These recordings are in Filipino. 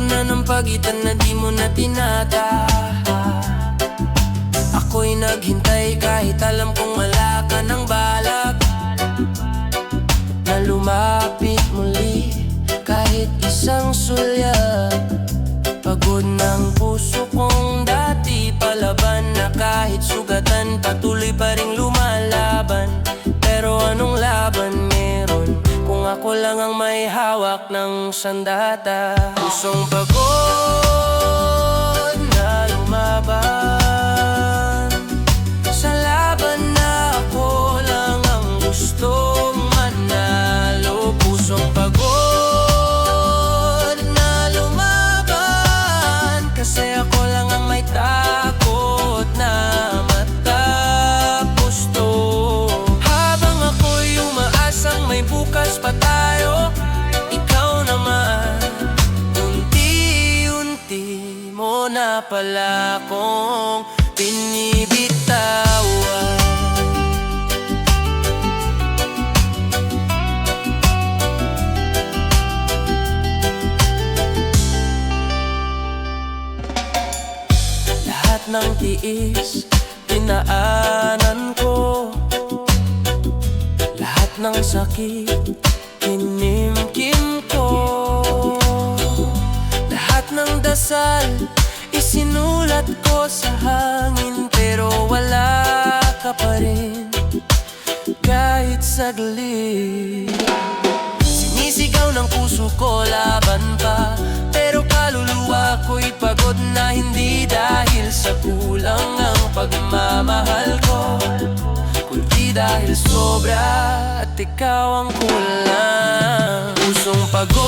na ng pagitan na di mo na tinata. Ako'y naghintay kahit alam kong wala ka ng balak na lumapit muli kahit isang sulyap. Pagod ng puso kong dati palaban na kahit sugatan patuloy pa ring lumalaban. Pero anong laban meron kung ako lang ang may hawak ng sandata? Pusong pagod na lumaban sa laban na ako lang ang gustong manalo. Pusong pagod na lumaban kasi ako lang ang may takot na matapos to. Habang ako'y umaasang may bukas pa tayo, ikaw naman unti-unti mo na pala kong binibitawan. Lahat ng tiis dinaanan ko, lahat ng sakit kinimkim ko, lahat ng dasal isinulat ko sa hangin. Pero wala ka pa rin kahit saglit. Sinisigaw ng puso ko laban pa, pero kaluluwa ko'y pagod na. Hindi dahil sa kulang ang pagmamahal ko, kundi dahil sobra at ikaw ang kulang. Pusong pagod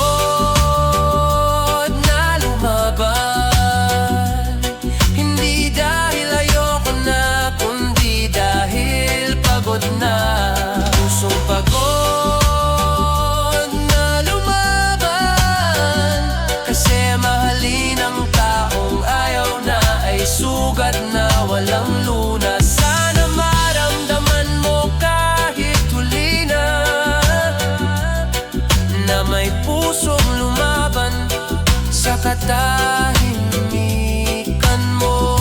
na lumaban, hindi dahil ayoko na, kundi dahil pagod na. Pusong pagod na lumaban kasi mahalin ang taong ayaw na ay sugat na walang lunas. Sana maramdaman mo kahit huli na na may pusong lumaban sa katahimikan mo.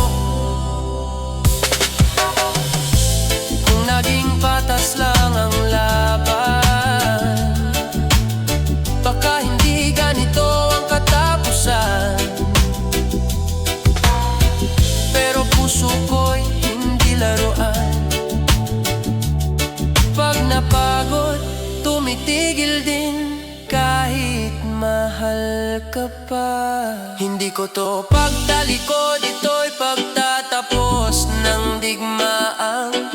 Kung naging patas lang ang laban, baka hindi ganito ang katapusan. Pero puso ko'y hindi laruan. Pag napagod, tumitigil din kahit mahal ka pa. Hindi ko to pagtalikod, ito'y pagtatapos ng digmaang